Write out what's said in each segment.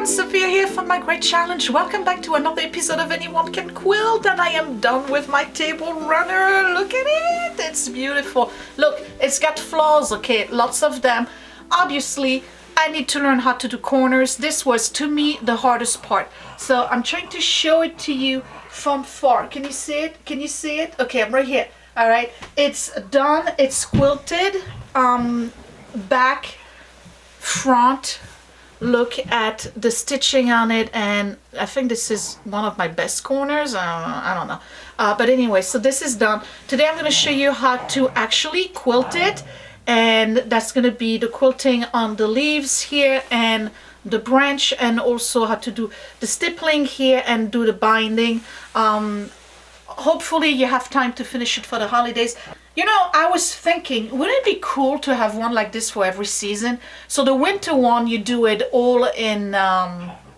everyone, Sophia here from my great challenge. Welcome back to another episode of Anyone Can Quilt, and I am done with my table runner. Look at it, it's beautiful. Look, it's got flaws, okay, lots of them. Obviously, I need to learn how to do corners. This was, to me, the hardest part. So I'm trying to show it to you from far. Can you see it? Can you see it? Okay, I'm right here. All right, it's done, it's quilted, back, front. Look at the stitching on it, and I think this is one of my best corners. I don't know, but anyway, so this is done. Today I'm going to show you how to actually quilt it, and that's going to be the quilting on the leaves here and the branch, and also how to do the stippling here and do the binding. Hopefully you have time to finish it for the holidays. You know, I was thinking, wouldn't it be cool to have one like this for every season? So the winter one, you do it all in,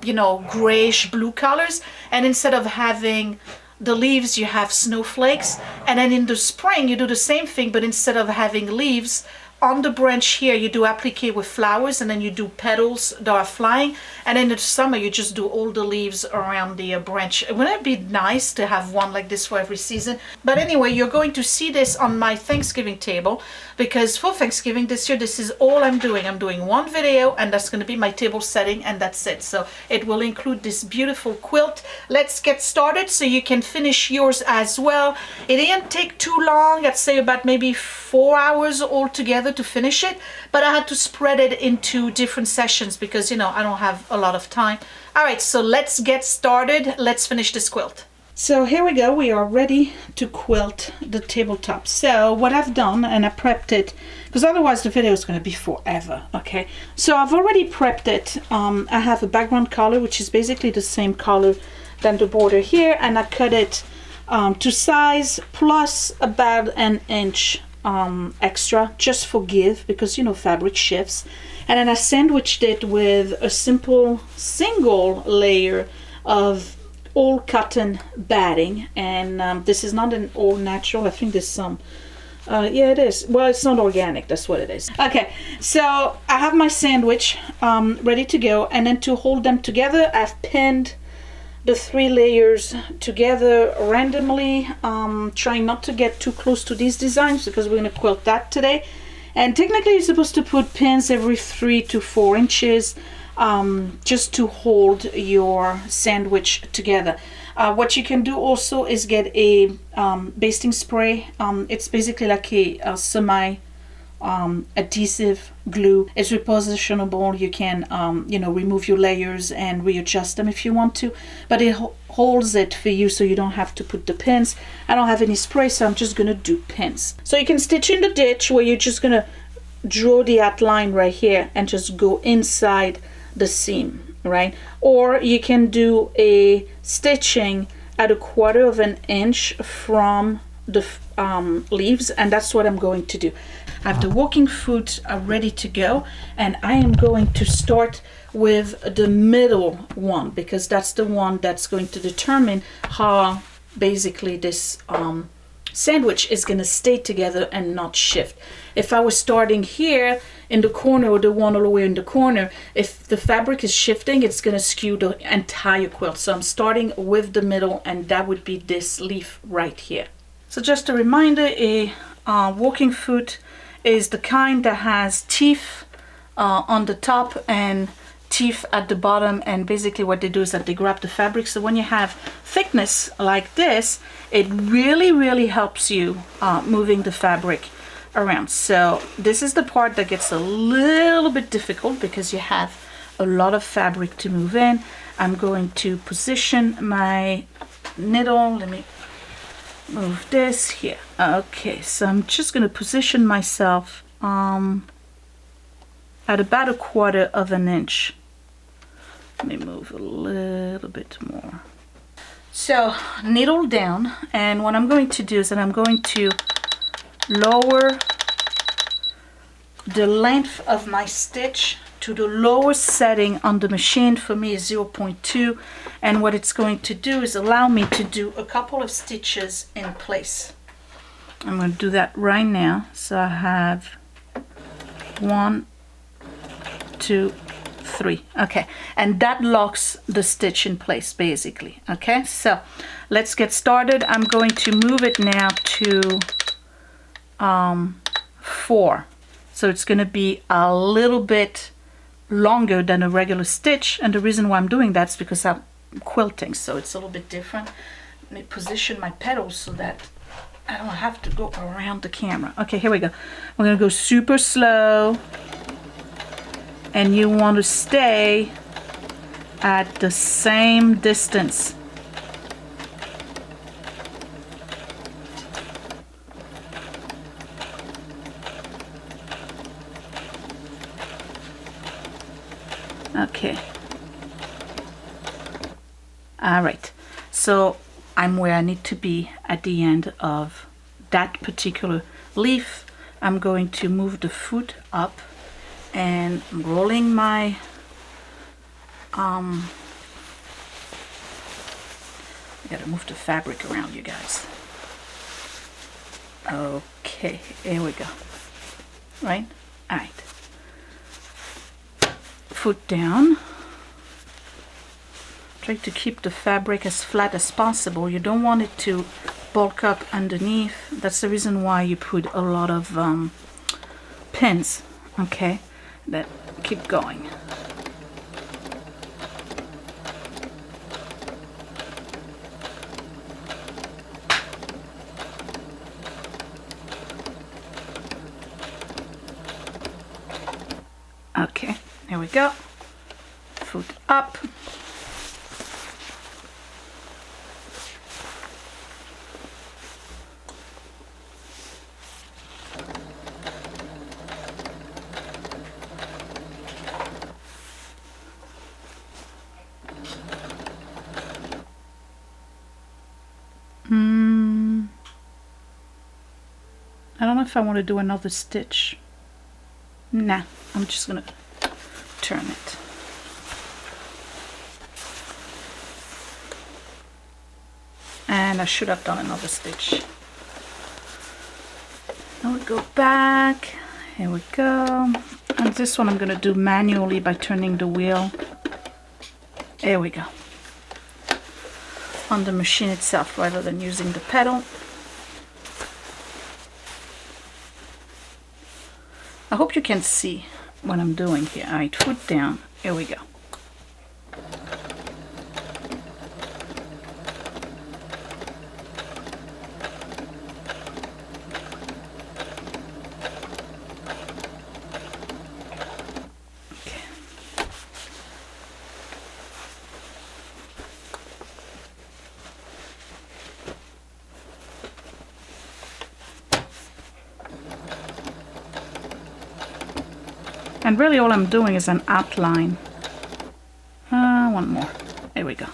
you know, grayish blue colors. And instead of having the leaves, you have snowflakes. And then in the spring, you do the same thing, but instead of having leaves, on the branch here, you do applique with flowers, and then you do petals that are flying. And in the summer, you just do all the leaves around the branch. Wouldn't it be nice to have one like this for every season? But anyway, you're going to see this on my Thanksgiving table, because for Thanksgiving this year, this is all I'm doing. I'm doing one video, and that's going to be my table setting, and that's it. So it will include this beautiful quilt. Let's get started so you can finish yours as well. It didn't take too long. I'd say about maybe 4 hours altogether to finish it, but I had to spread it into different sessions because, you know, I don't have a lot of time. All right, so let's get started. Let's finish this quilt. So here we go. We are ready to quilt the tabletop. So what I've done, and I prepped it because otherwise the video is going to be forever. Okay, so I've already prepped it. I have a background color which is basically the same color than the border here, and I cut it to size plus about an inch extra just for give, because, you know, fabric shifts. And then I sandwiched it with a simple single layer of all cotton batting, and this is not an all natural. I think there's some yeah, it is. Well, it's not organic, that's what it is. Okay, so I have my sandwich ready to go, and then to hold them together, I've pinned the 3 layers together randomly, trying not to get too close to these designs because we're going to quilt that today. And technically you're supposed to put pins every 3 to 4 inches just to hold your sandwich together. What you can do also is get a basting spray. It's basically like a semi adhesive glue. It's repositionable. You can you know, remove your layers and readjust them if you want to, but it holds it for you so you don't have to put the pins. I don't have any spray, so I'm just gonna do pins. So you can stitch in the ditch where you're just gonna draw the outline right here and just go inside the seam, right? Or you can do a stitching at 1/4 of an inch from the leaves, and that's what I'm going to do. I have the working foot ready to go, and I am going to start with the middle one because that's the one that's going to determine how basically this sandwich is going to stay together and not shift. If I was starting here in the corner, or the one all the way in the corner, if the fabric is shifting, it's going to skew the entire quilt. So I'm starting with the middle, and that would be this leaf right here. So just a reminder, a working foot is the kind that has teeth on the top and teeth at the bottom, and basically what they do is that they grab the fabric. So when you have thickness like this, it really helps you moving the fabric around. So this is the part that gets a little bit difficult because you have a lot of fabric to move in. I'm going to position my needle. Let me move this here. Okay, so I'm just going to position myself at about 1/4 of an inch. Let me move a little bit more. So needle down, and what I'm going to do is that I'm going to lower the length of my stitch to the lowest setting on the machine. For me is 0.2, and what it's going to do is allow me to do a couple of stitches in place. I'm going to do that right now. So I have 1, 2, 3. Okay, and that locks the stitch in place basically. Okay, so let's get started. I'm going to move it now to 4. So it's going to be a little bit longer than a regular stitch, and the reason why I'm doing that is because I'm quilting, so it's a little bit different. Let me position my petals so that I don't have to go around the camera. Okay, here we go. We're going to go super slow, and you want to stay at the same distance. Okay. All right. So I'm where I need to be at the end of that particular leaf. I'm going to move the foot up and I'm rolling my I gotta move the fabric around, you guys. Okay, here we go. Right? All right. Foot down. Try to keep the fabric as flat as possible. You don't want it to bulk up underneath. That's the reason why you put a lot of pins. Okay, that keep going. Okay, here we go. Foot up. I don't know if I want to do another stitch. Nah, I'm just gonna turn it. And I should have done another stitch. Now we go back. Here we go. And this one I'm gonna do manually by turning the wheel. There we go. On the machine itself rather than using the pedal. I hope you can see what I'm doing here. All right, foot down. Here we go. Okay. And really all I'm doing is an outline. One more. There we go.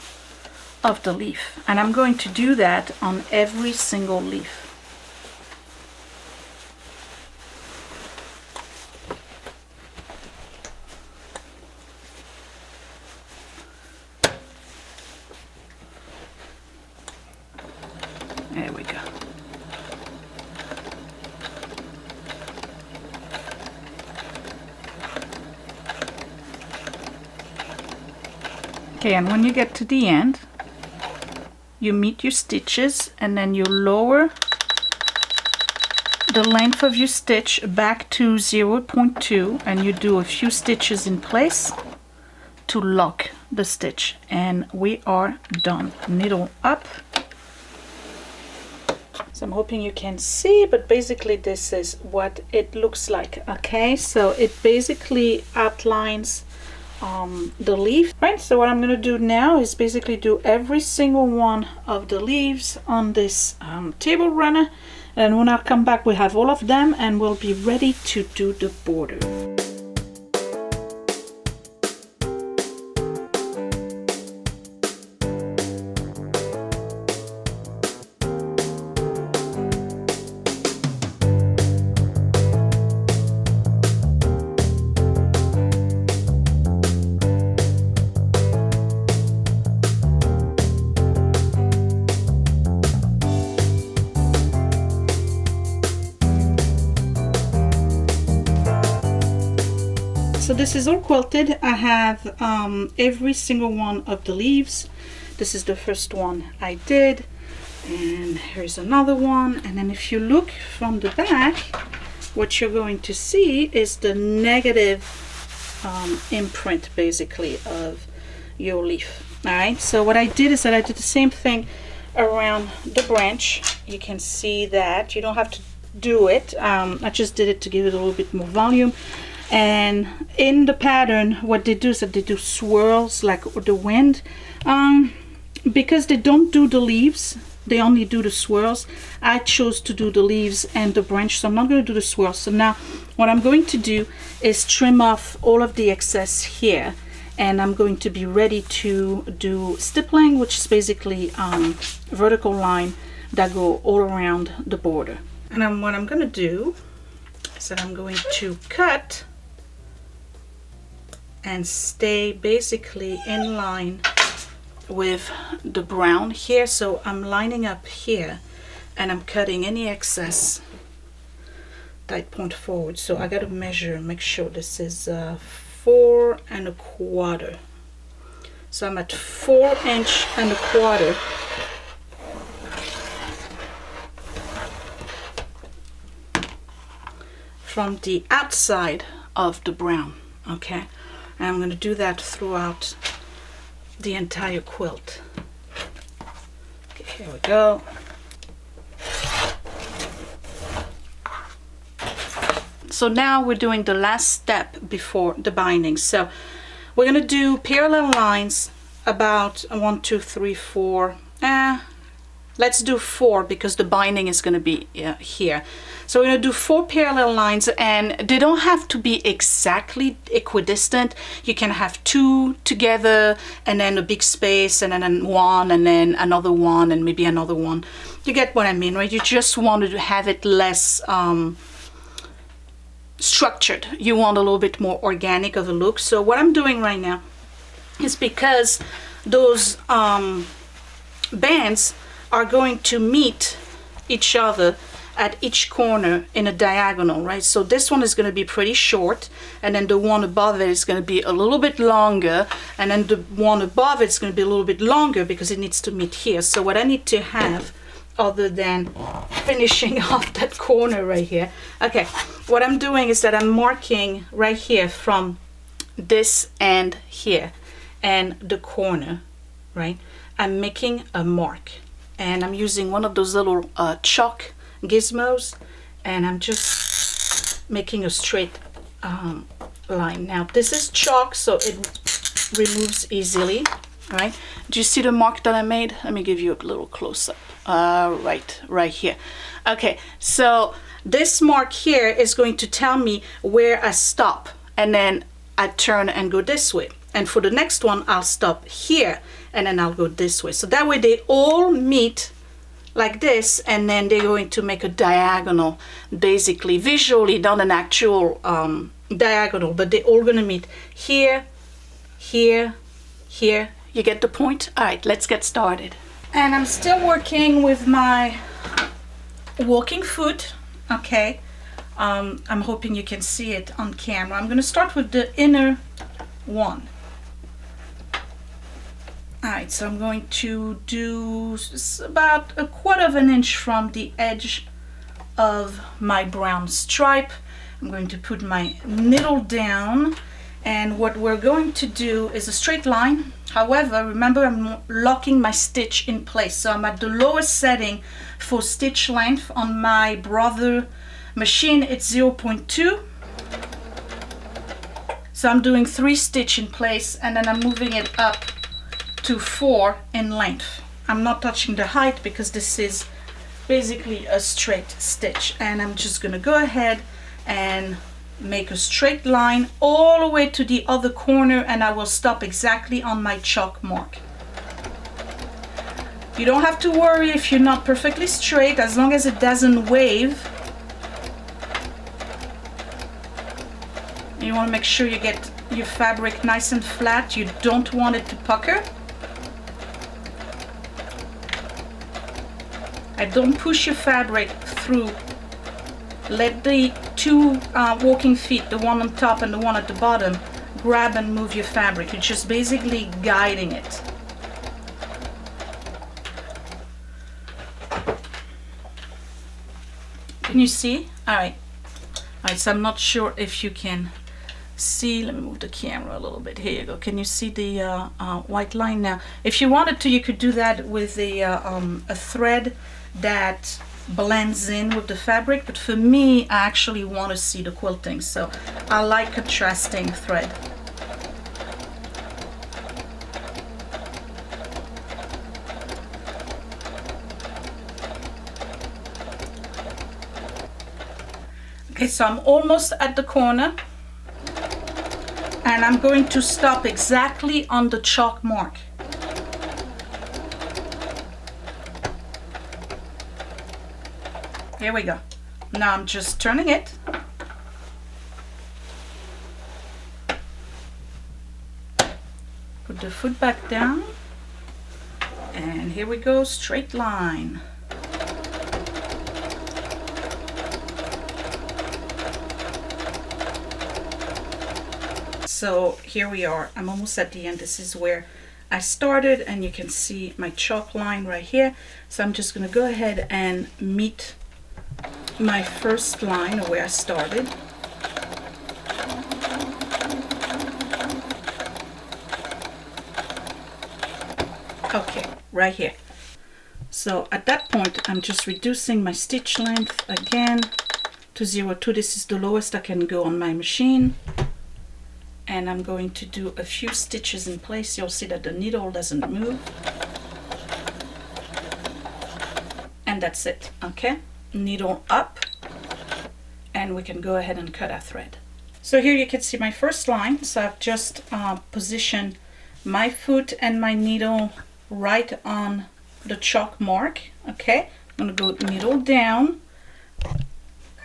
Of the leaf. And I'm going to do that on every single leaf. There we go. Okay, and when you get to the end, you meet your stitches and then you lower the length of your stitch back to 0.2 and you do a few stitches in place to lock the stitch. And we are done. Needle up. So I'm hoping you can see, but basically this is what it looks like. Okay, so it basically outlines the leaf. Right, so what I'm going to do now is basically do every single one of the leaves on this table runner, and when I come back we have all of them and we'll be ready to do the border. So this is all quilted. I have every single one of the leaves. This is the first one I did, and here's another one. And then if you look from the back, what you're going to see is the negative imprint basically of your leaf. All right, so what I did is that I did the same thing around the branch. You can see that you don't have to do it. I just did it to give it a little bit more volume. And in the pattern, what they do is that they do swirls like the wind. Because they don't do the leaves, they only do the swirls. I chose to do the leaves and the branch, so I'm not going to do the swirls. So now what I'm going to do is trim off all of the excess here, and I'm going to be ready to do stippling, which is basically vertical line that go all around the border. And then what I'm going to do is that I'm going to cut and stay basically in line with the brown here. So I'm lining up here and I'm cutting any excess tight point forward. So I got to measure, make sure this is 4 1/4. So I'm at 4 1/4 from the outside of the brown. Okay, and I'm going to do that throughout the entire quilt. Okay, here we go. So now we're doing the last step before the binding. So we're going to do parallel lines about 1 2 3 4. Let's do 4 because the binding is going to be here. So we're going to do 4 parallel lines, and they don't have to be exactly equidistant. You can have 2 together and then a big space and then 1 and then another 1 and maybe another 1. You get what I mean, right? You just want to have it less structured. You want a little bit more organic of a look. So what I'm doing right now is, because those bands are going to meet each other at each corner in a diagonal, right? So this one is going to be pretty short, and then the one above it is going to be a little bit longer, and then the one above it is going to be a little bit longer because it needs to meet here. So what I need to have, other than finishing off that corner right here, okay, what I'm doing is that I'm marking right here from this end here and the corner, right? I'm making a mark, and I'm using one of those little chalk gizmos, and I'm just making a straight line. Now this is chalk, so it removes easily, right? Do you see the mark that I made? Let me give you a little close-up. Right here. Okay, so this mark here is going to tell me where I stop, and then I turn and go this way. And for the next one, I'll stop here and then I'll go this way. So that way they all meet like this, and then they're going to make a diagonal, basically visually, not an actual diagonal, but they're all going to meet here, here, here. You get the point? All right, let's get started. And I'm still working with my walking foot. Okay, I'm hoping you can see it on camera. I'm going to start with the inner one. Alright, so I'm going to do about 1/4 inch from the edge of my brown stripe. I'm going to put my needle down, and what we're going to do is a straight line. However, remember, I'm locking my stitch in place, so I'm at the lowest setting for stitch length. On my Brother machine, it's 0.2. So I'm doing 3 stitch in place, and then I'm moving it up to 4 in length. I'm not touching the height because this is basically a straight stitch, and I'm just gonna go ahead and make a straight line all the way to the other corner, and I will stop exactly on my chalk mark. You don't have to worry if you're not perfectly straight, as long as it doesn't wave. You want to make sure you get your fabric nice and flat. You don't want it to pucker. And don't push your fabric through. Let the two walking feet, the one on top and the one at the bottom, grab and move your fabric. You're just basically guiding it. Can you see? All right, so I'm not sure if you can see. Let me move the camera a little bit. Here you go. Can you see the white line now? If you wanted to, you could do that with a thread that blends in with the fabric, but for me, I actually want to see the quilting, so I like contrasting thread. Okay, so I'm almost at the corner, and I'm going to stop exactly on the chalk mark. Here we go. Now I'm just turning it. Put the foot back down, and here we go, straight line. So here we are. I'm almost at the end. This is where I started, and you can see my chalk line right here. So I'm just going to go ahead and meet my first line where I started. Okay, right here. So at that point, I'm just reducing my stitch length again to 0.2. This is the lowest I can go on my machine. And I'm going to do a few stitches in place. You'll see that the needle doesn't move. And that's it, okay? Needle up, and we can go ahead and cut our thread. So here you can see my first line. So I've just positioned my foot and my needle right on the chalk mark, okay? I'm gonna go needle down.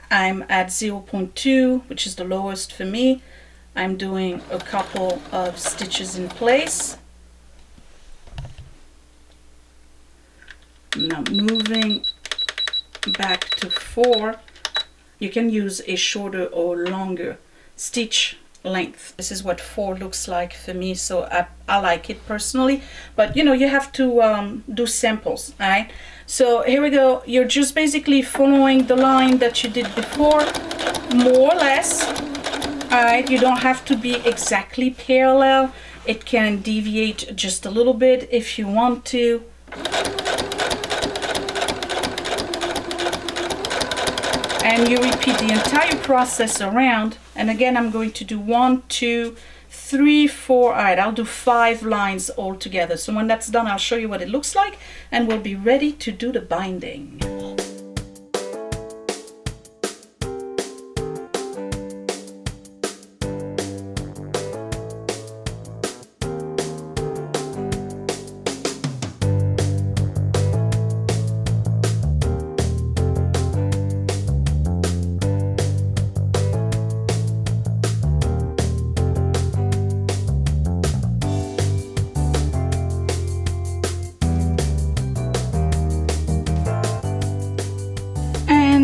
I'm at 0.2, which is the lowest for me. I'm doing a couple of stitches in place. Now moving back to 4. You can use a shorter or longer stitch length. This is what 4 looks like for me, so I like it personally, but you know, you have to do samples. All right, so here we go. You're just basically following the line that you did before, more or less. All right, you don't have to be exactly parallel. It can deviate just a little bit if you want to. And you repeat the entire process around. And again, I'm going to do 1, 2, 3, 4. All right, I'll do 5 lines all together. So when that's done, I'll show you what it looks like, and we'll be ready to do the binding.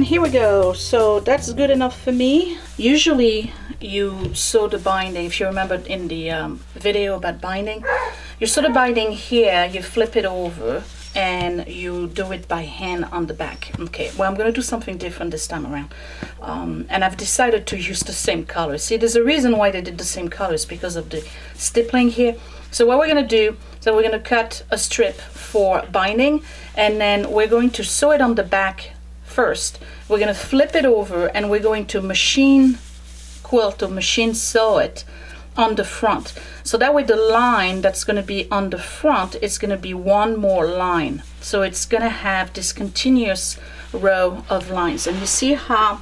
Here we go. So that's good enough for me. Usually you sew the binding, if you remember in the video about binding, you sew the binding here, you flip it over, and you do it by hand on the back. Okay, well, I'm going to do something different this time around, and I've decided to use the same color. See, there's a reason why they did the same colors, because of the stippling here. So what we're going to do, so we're going to cut a strip for binding, and then we're going to sew it on the back first. We're going to flip it over, and we're going to machine quilt or machine sew it on the front. So that way the line that's going to be on the front is going to be one more line. So it's going to have this continuous row of lines. And you see how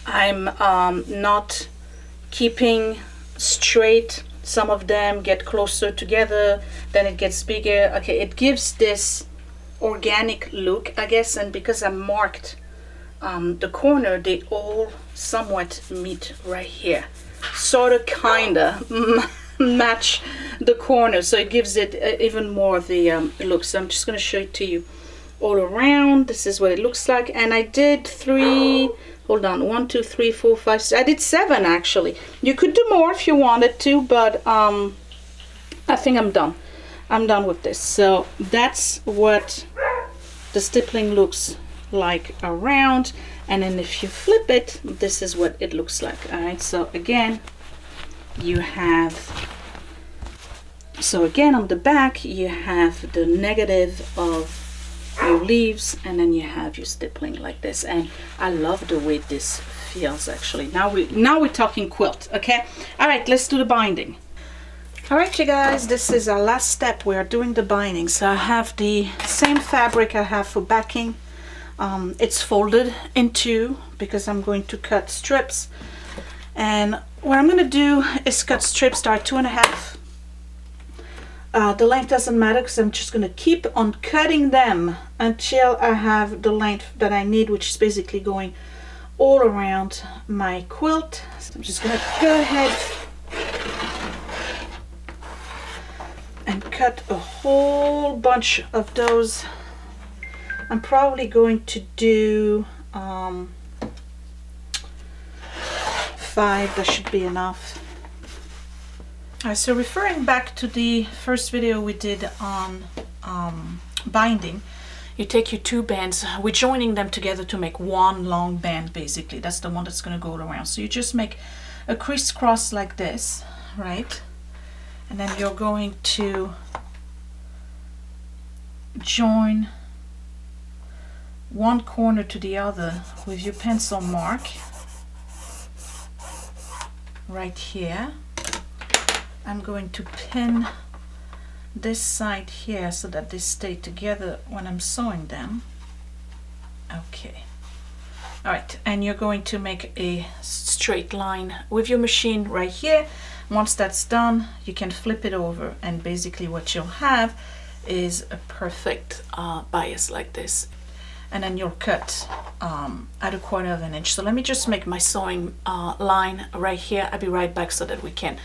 I'm not keeping straight. Some of them get closer together, then it gets bigger. Okay, it gives this organic look, I guess, and because I marked the corner, they all somewhat meet right here, sort of kinda match the corner, so it gives it even more of the look. So I'm just going to show it to you all around. This is what it looks like, and I did 3 hold on, 1, 2, 3, 4, 5, 6. I did 7 actually. You could do more if you wanted to, but I think I'm done. I'm done with this. So that's what the stippling looks like around, and then if you flip it, this is what it looks like. All right, so again you have, so again on the back you have the negative of your leaves, and then you have your stippling like this. And I love the way this feels actually. Now we're talking quilt. Okay, all right, let's do the binding. All right, you guys, this is our last step. We are doing the binding. So I have the same fabric I have for backing. It's folded in 2 because I'm going to cut strips. And what I'm going to do is cut strips that are 2.5. The length doesn't matter because I'm just going to keep on cutting them until I have the length that I need, which is basically going all around my quilt. So I'm just going to go ahead and cut a whole bunch of those. I'm probably going to do 5. That should be enough. Alright, so referring back to the first video we did on binding, you take your 2 bands, we're joining them together to make one long band basically. That's the one that's going to go around. So you just make a crisscross like this, right? And then you're going to join one corner to the other with your pencil mark right here. I'm going to pin this side here so that they stay together when I'm sewing them. Okay. All right, and you're going to make a straight line with your machine right here. Once that's done, you can flip it over, and basically what you'll have is a perfect bias like this. And then you'll cut at 1/4 inch. So let me just make my sewing line right here. I'll be right back so that we can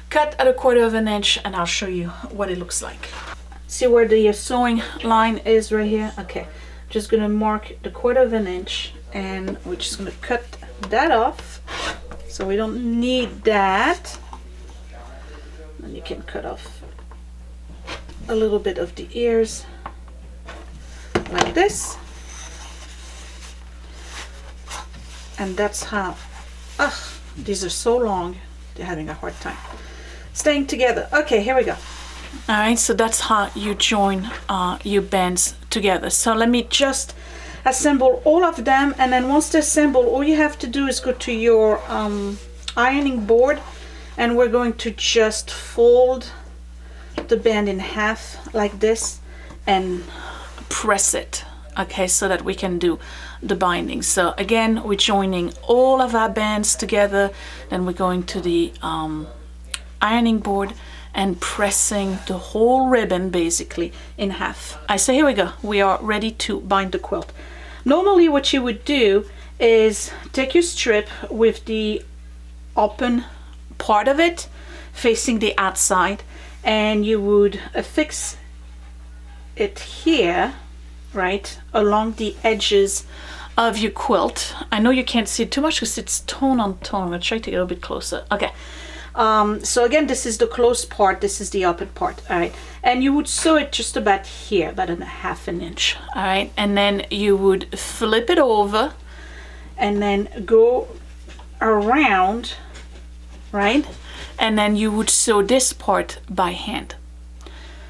cut at 1/4 inch, and I'll show you what it looks like. See where the sewing line is right here? Okay, just gonna mark the 1/4 inch, and we're just gonna cut that off. So we don't need that. And you can cut off a little bit of the ears like this. And that's how, these are so long, they're having a hard time staying together. Okay, here we go. All right, so that's how you join your bands together. So let me just assemble all of them, and then once they're assembled, all you have to do is go to your ironing board, and we're going to just fold the band in half like this and press it, okay, so that we can do the binding. So again, we're joining all of our bands together, then we're going to the ironing board and pressing the whole ribbon basically in half. So here we go, we are ready to bind the quilt. Normally what you would do is take your strip with the open part of it facing the outside, and you would affix it here, right, along the edges of your quilt. I know you can't see it too much because it's tone on tone. I'm gonna try to get a little bit closer. Okay, so again, this is the closed part, this is the open part. All right, and you would sew it just about here, about 1/2 inch. All right, and then you would flip it over and then go around, right, and then you would sew this part by hand.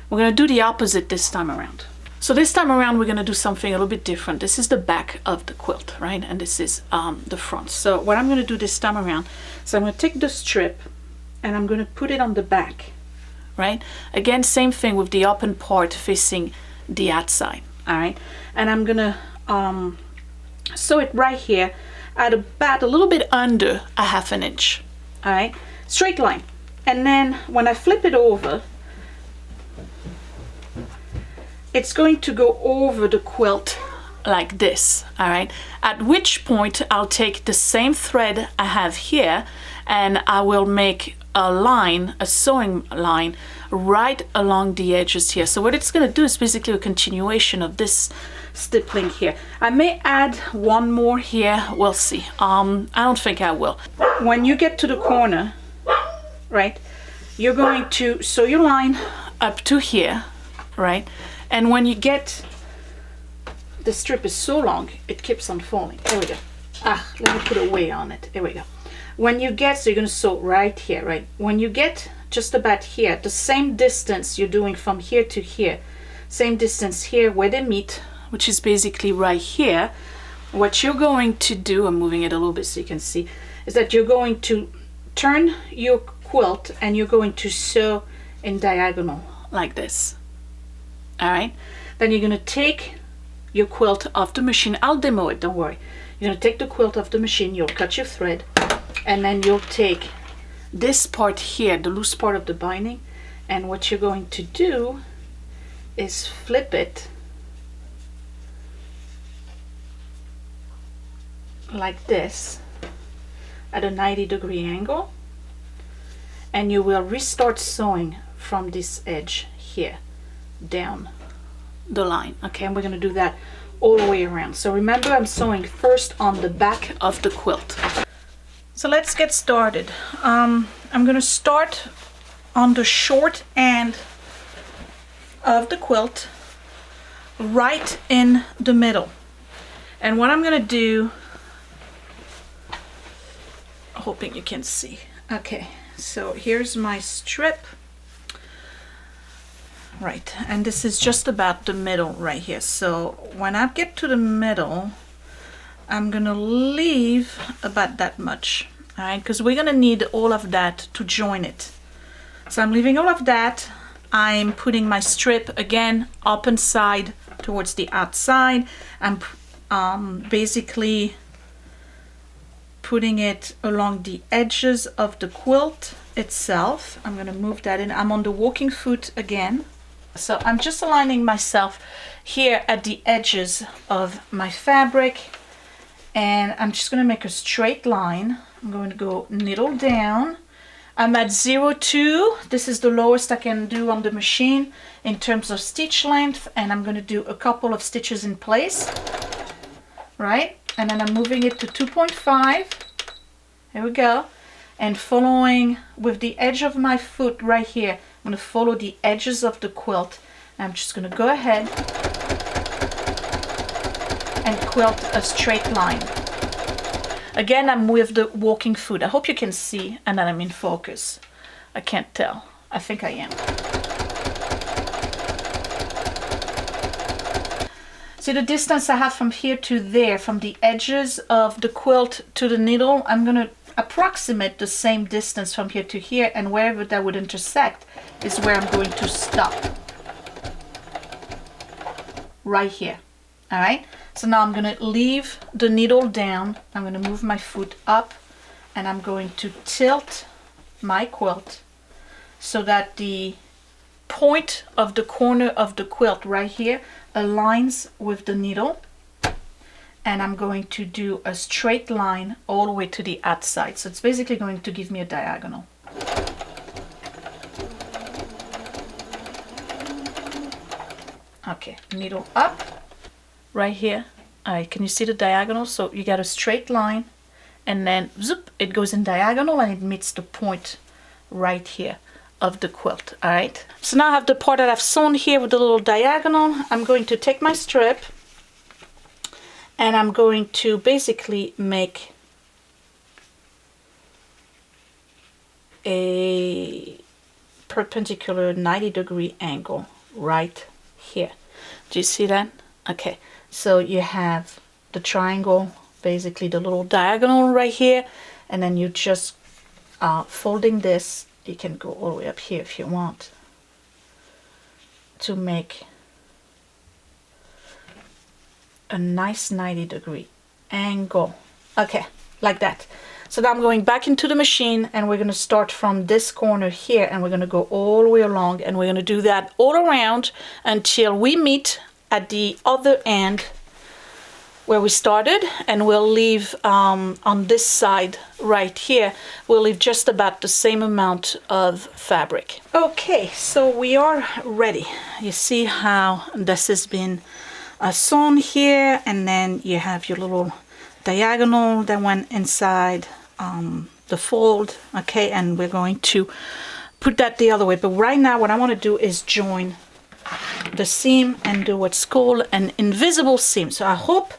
We're gonna do the opposite this time around. So this time around, we're gonna do something a little bit different. This is the back of the quilt, right? And this is the front. So what I'm gonna do this time around, so I'm gonna take the strip and I'm gonna put it on the back, right? Again, same thing with the open part facing the outside, all right? And I'm gonna sew it right here at about a little bit under 1/2 inch, all right? Straight line. And then when I flip it over, it's going to go over the quilt like this, all right? At which point I'll take the same thread I have here and I will make a line, a sewing line right along the edges here. So what it's going to do is basically a continuation of this stippling here. I may add one more here, we'll see. I don't think I will. When you get to the corner, right, you're going to sew your line up to here, right, and when you get, the strip is so long it keeps on falling. There we go. Let me put a weight on it. There we go. When you get, so you're going to sew right here, right, when you get just about here, the same distance you're doing from here to here, same distance here where they meet, which is basically right here, what you're going to do, I'm moving it a little bit so you can see, is that you're going to turn your quilt and you're going to sew in diagonal like this. All right, then you're going to take your quilt off the machine. I'll demo it, don't worry. You're going to take the quilt off the machine, you'll cut your thread, and then you'll take this part here, the loose part of the binding, and what you're going to do is flip it like this at a 90-degree angle, and you will restart sewing from this edge here down the line. Okay, and we're going to do that all the way around. So remember, I'm sewing first on the back of the quilt. So let's get started. I'm going to start on the short end of the quilt, right in the middle. And what I'm going to do, hoping you can see. Okay, so here's my strip. Right, and this is just about the middle right here. So when I get to the middle, I'm gonna leave about that much, all right, because we're gonna need all of that to join it. So I'm leaving all of that. I'm putting my strip again up inside towards the outside. I'm basically putting it along the edges of the quilt itself. I'm gonna move that in. I'm on the walking foot again. So I'm just aligning myself here at the edges of my fabric, and I'm just going to make a straight line. I'm going to go needle down. I'm at 0.2. This is the lowest I can do on the machine in terms of stitch length, and I'm going to do a couple of stitches in place, right? And then I'm moving it to 2.5. There we go. And following with the edge of my foot right here, I'm going to follow the edges of the quilt. I'm just going to go ahead and quilt a straight line. Again, I'm with the walking foot. I hope you can see and that I'm in focus. I can't tell. I think I am. See the distance I have from here to there, from the edges of the quilt to the needle? I'm going to approximate the same distance from here to here, and wherever that would intersect is where I'm going to stop. Right here. All right, so now I'm going to leave the needle down. I'm going to move my foot up, and I'm going to tilt my quilt so that the point of the corner of the quilt right here aligns with the needle. And I'm going to do a straight line all the way to the outside. So it's basically going to give me a diagonal. Okay, needle up right here. All right, can you see the diagonal? So you got a straight line, and then zoop, it goes in diagonal and it meets the point right here of the quilt. All right, so now I have the part that I've sewn here with the little diagonal. I'm going to take my strip, and I'm going to basically make a perpendicular 90-degree angle right here. Do you see that? Okay, so you have the triangle, basically the little diagonal right here, and then you just folding this. You can go all the way up here if you want to make a nice 90-degree angle. Okay, like that. So now I'm going back into the machine, and we're going to start from this corner here, and we're going to go all the way along, and we're going to do that all around until we meet at the other end where we started, and we'll leave on this side right here, we'll leave just about the same amount of fabric. Okay, so we are ready. You see how this has been sewn here, and then you have your little diagonal that went inside the fold. Okay, and we're going to put that the other way, but right now what I want to do is join the seam and do what's called an invisible seam. So I hope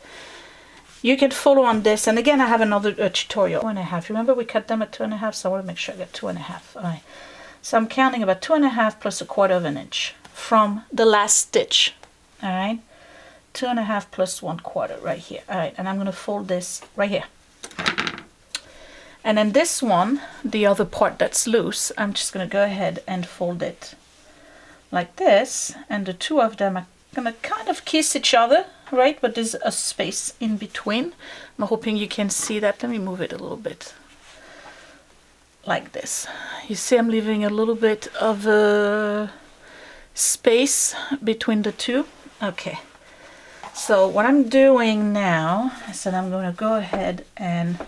you can follow on this. And again, I have another tutorial. 2.5. Remember we cut them at 2.5, so I want to make sure I get 2.5. All right, so I'm counting about 2.5 plus 1/4 inch from the last stitch. All right, 2.5 plus 1/4 right here. All right, and I'm going to fold this right here. And then this one, the other part that's loose, I'm just going to go ahead and fold it like this, and the two of them are going to kind of kiss each other, right? But there's a space in between. I'm hoping you can see that. Let me move it a little bit like this. You see I'm leaving a little bit of a space between the two. Okay, so what I'm doing now is that I'm going to go ahead and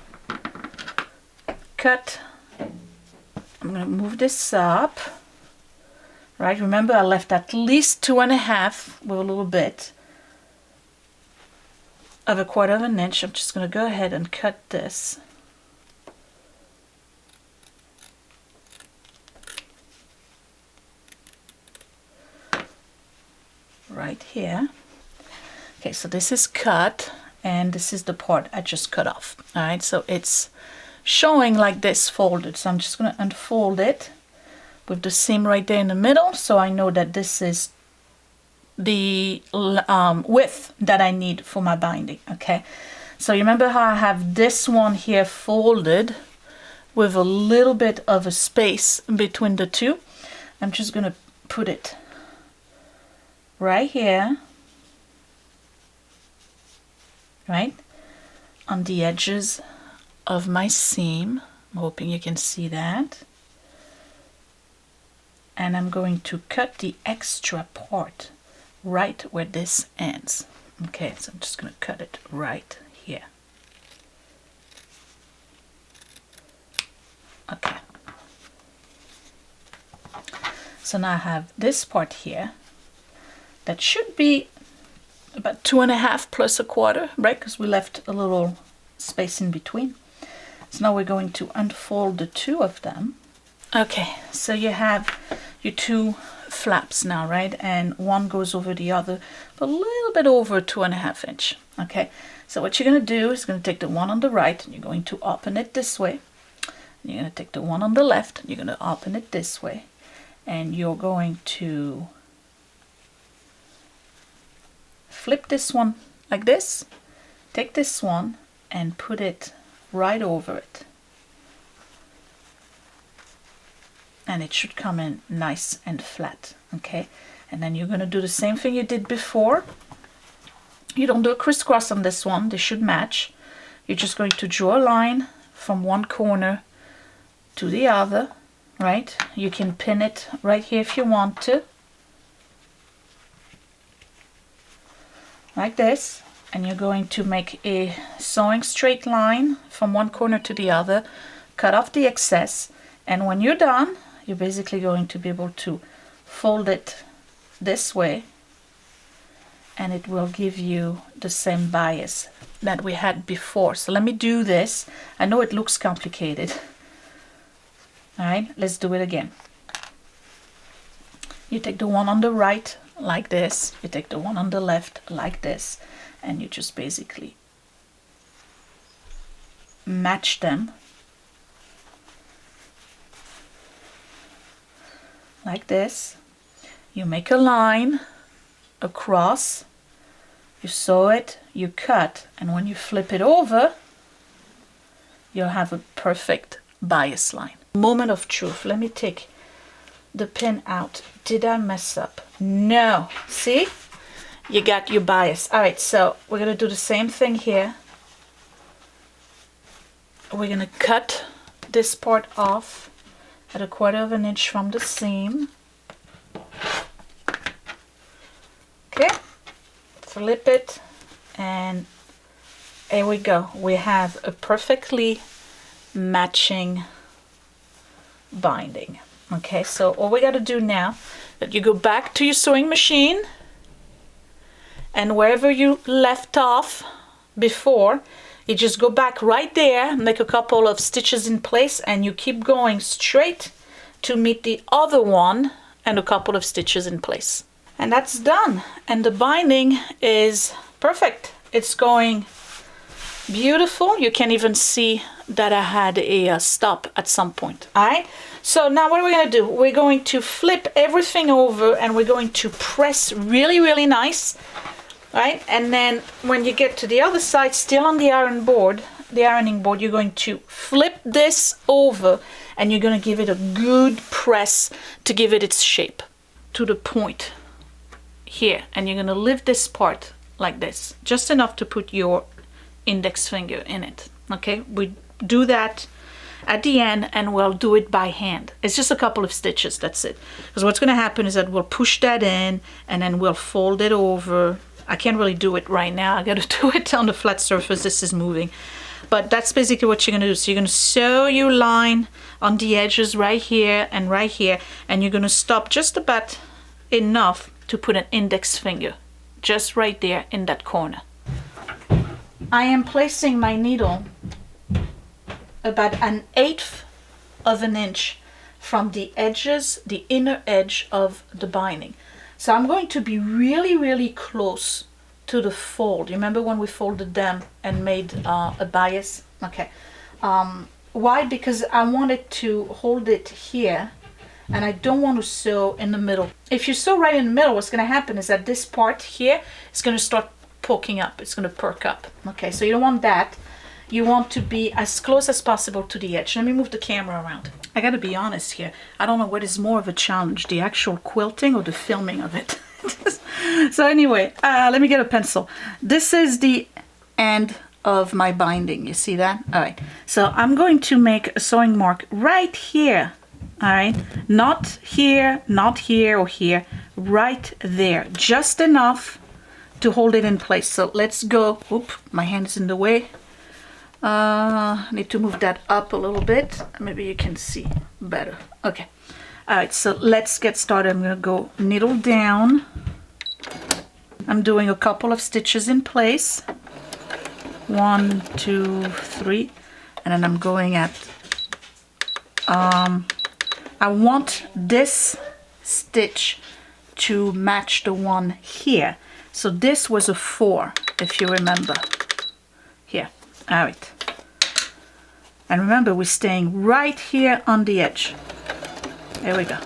cut. I'm going to move this up, right? Remember I left at least 2.5 with a little bit of 1/4 inch. I'm just going to go ahead and cut this right here. Okay, so this is cut, and this is the part I just cut off. All right, so it's showing like this folded, so I'm just going to unfold it with the seam right there in the middle, so I know that this is the width that I need for my binding. Okay, so you remember how I have this one here folded with a little bit of a space between the two? I'm just going to put it right here, right on the edges of my seam. I'm hoping you can see that. And I'm going to cut the extra part right where this ends. Okay, so I'm just going to cut it right here. Okay. So now I have this part here that should be about 2.5 plus 1/4, right? Because we left a little space in between. So now we're going to unfold the two of them. Okay, so you have your two flaps now, right? And one goes over the other, a little bit over 2.5 inch. Okay, so what you're going to do is you're going to take the one on the right, and you're going to open it this way. And you're going to take the one on the left, and you're going to open it this way. And you're going to flip this one like this, take this one and put it right over it, and it should come in nice and flat. Okay, and then you're going to do the same thing you did before. You don't do a crisscross on this one, they should match. You're just going to draw a line from one corner to the other, right? You can pin it right here if you want to, like this. And you're going to make a sewing straight line from one corner to the other, cut off the excess, and when you're done, you're basically going to be able to fold it this way, and it will give you the same bias that we had before. So let me do this. I know it looks complicated. All right, let's do it again. You take the one on the right like this, you take the one on the left like this, and you just basically match them like this. You make a line across, you sew it, you cut, and when you flip it over, you'll have a perfect bias line. Moment of truth. Let me take the pin out. Did I mess up? No. See? You got your bias. All right, so we're going to do the same thing here. We're going to cut this part off at 1/4 inch from the seam. Okay, flip it and Here we go. We have a perfectly matching binding. Okay, so all we got to do now that you go back to your sewing machine, and wherever you left off before, you just go back right there, make a couple of stitches in place, and you keep going straight to meet the other one and a couple of stitches in place. And that's done. And the binding is perfect. It's going beautiful. You can even see that I had a stop at some point. All right. So now what are we going to do? We're going to flip everything over and we're going to press really, really nice. All right. And then when you get to the other side, still on the ironing board, you're going to flip this over and you're going to give it a good press to give it its shape to the point here. And you're going to lift this part like this, just enough to put your index finger in it. Okay, we do that at the end and we'll do it by hand. It's just a couple of stitches, that's it. Because what's going to happen is that we'll push that in and then we'll fold it over. I can't really do it right now. I got to do it on the flat surface. This is moving. But that's basically what you're going to do. So you're going to sew your line on the edges right here, and you're going to stop just about enough to put an index finger just right there in that corner. I am placing my needle about 1/8 of an inch from the edges, the inner edge of the binding. So I'm going to be really, really close to the fold. You remember when we folded them and made a bias? Okay. Why? Because I wanted to hold it here and I don't want to sew in the middle. If you sew right in the middle, what's going to happen is that this part here is going to start poking up. It's going to perk up. Okay, so you don't want that. You want to be as close as possible to the edge. Let me move the camera around. I got to be honest here. I don't know what is more of a challenge, the actual quilting or the filming of it. So anyway, let me get a pencil. This is the end of my binding. You see that? All right. So I'm going to make a sewing mark right here. All right. Not here, not here or here. Right there. Just enough to hold it in place. So let's go. Oop, my hand is in the way. I need to move that up a little bit. Maybe you can see better. Okay. All right, so let's get started. I'm going to go needle down. I'm doing a couple of stitches in place. 1, 2, 3. And then I'm going at, I want this stitch to match the one here. So this was a 4, if you remember. Here. All right. And remember, we're staying right here on the edge. There we go.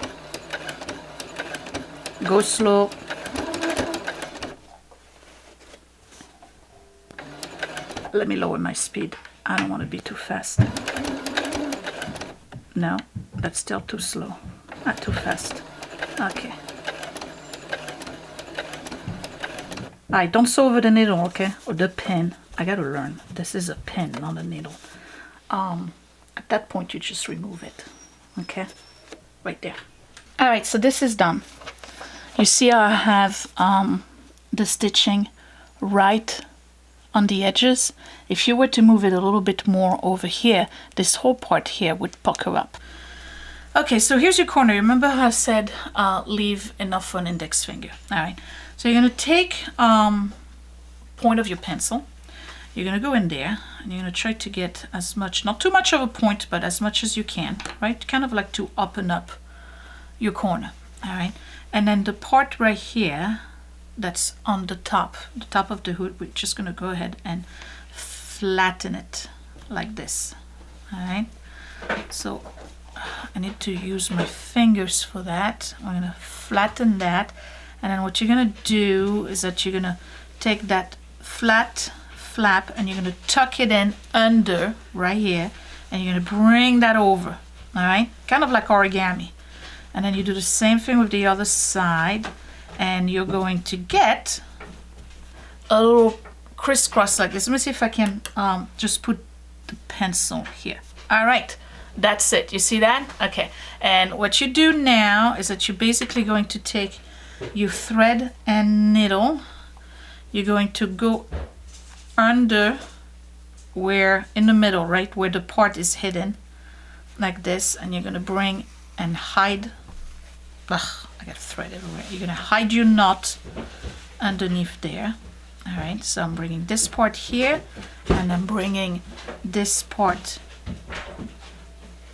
Go slow. Let me lower my speed. I don't want to be too fast. No, that's still too slow. Not too fast. Okay. Alright, don't sew over the needle, okay? Or the pin. I gotta learn. This is a pin, not a needle. At that point, you just remove it. Okay? Right there. Alright, so this is done. You see how I have the stitching right on the edges? If you were to move it a little bit more over here, this whole part here would pucker up. Okay, so here's your corner. Remember how I said leave enough for an index finger. Alright, so you're going to take point of your pencil. You're going to go in there and you're going to try to get as much, not too much of a point, but as much as you can, right? Kind of like to open up your corner, all right? And then the part right here that's on the top of the hood, we're just going to go ahead and flatten it like this, all right? So I need to use my fingers for that. I'm going to flatten that. And then what you're going to do is that you're going to take that flat flap and you're going to tuck it in under right here and you're going to bring that over, all right? Kind of like origami. And then you do the same thing with the other side and you're going to get a little crisscross like this. Let me see if I can just put the pencil here. All right, that's it. You see that? Okay. And what you do now is that you're basically going to take your thread and needle. You're going to go under where, in the middle, right, where the part is hidden, like this, and you're gonna bring and hide, ugh, I got thread everywhere. You're gonna hide your knot underneath there. All right, so I'm bringing this part here, and I'm bringing this part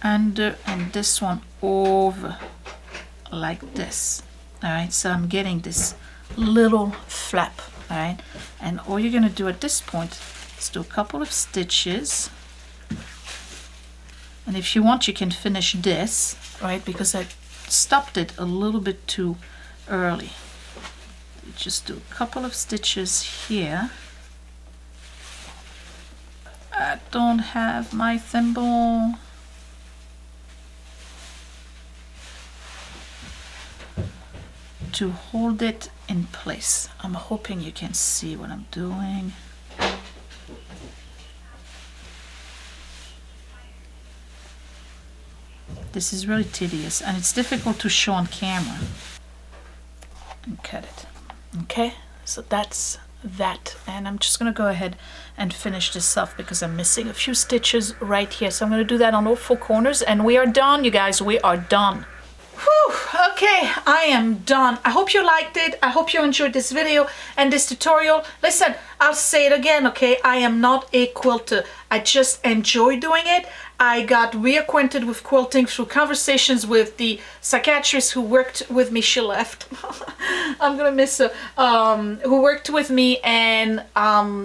under, and this one over, like this. All right, so I'm getting this little flap. All right, and all you're gonna do at this point is do a couple of stitches, and if you want, you can finish this, right, because I stopped it a little bit too early. Just do a couple of stitches here. I don't have my thimble. To hold it in place. I'm hoping you can see what I'm doing. This is really tedious, and it's difficult to show on camera. And cut it. Okay, so that's that, and I'm just gonna go ahead and finish this off because I'm missing a few stitches right here. So I'm gonna do that on all 4 corners, and we are done, you guys. We are done. Whew, okay, I am done. I hope you liked it. I hope you enjoyed this video and this tutorial. Listen, I'll say it again, okay? I am not a quilter. I just enjoy doing it. I got reacquainted with quilting through conversations with the psychiatrist who worked with me. She left. I'm gonna miss her. Who worked with me, and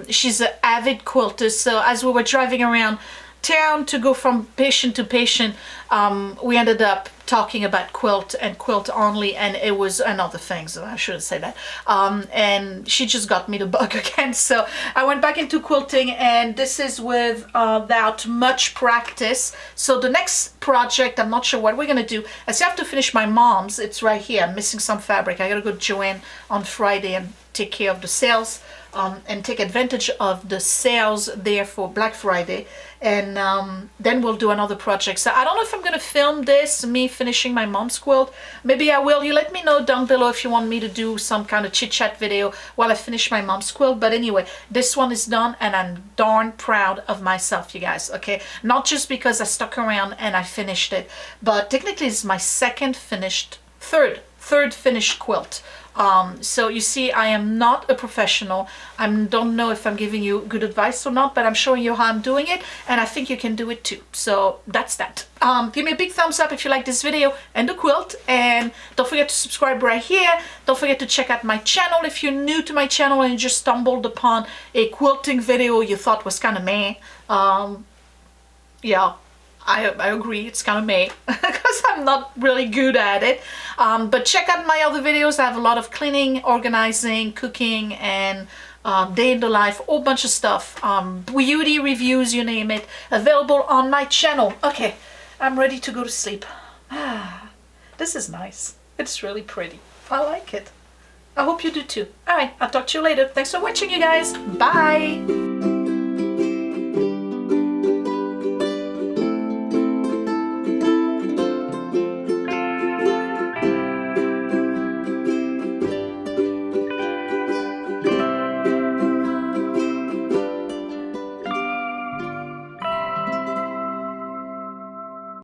she's an avid quilter. So as we were driving around town to go from patient to patient, we ended up talking about quilt and quilt only, and it was another things. I shouldn't say that. And she just got me the bug again. So I went back into quilting, and this is without much practice. So the next project, I'm not sure what we're gonna do. I still have to finish my mom's. It's right here. I'm missing some fabric. I gotta go to Joanne on Friday and take care of the sales. And take advantage of the sales there for Black Friday, and then we'll do another project. So I don't know if I'm gonna film this, me finishing my mom's quilt. Maybe I will. You let me know down below if you want me to do some kind of chit chat video while I finish my mom's quilt. But anyway, this one is done, and I'm darn proud of myself, you guys. Okay, not just because I stuck around and I finished it, but technically it's my third finished quilt. So you see, I am not a professional. I don't know if I'm giving you good advice or not, but I'm showing you how I'm doing it, and I think you can do it too. So that's that. Give me a big thumbs up if you like this video and the quilt, and don't forget to subscribe right here. Don't forget to check out my channel if you're new to my channel and you just stumbled upon a quilting video you thought was kind of meh. Yeah. I agree, it's kind of meh because I'm not really good at it. But check out my other videos. I have a lot of cleaning, organizing, cooking, and day in the life, a whole bunch of stuff. Beauty reviews, you name it, available on my channel. Okay, I'm ready to go to sleep. This is nice. It's really pretty. I like it. I hope you do too. All right, I'll talk to you later. Thanks for watching, you guys. Bye.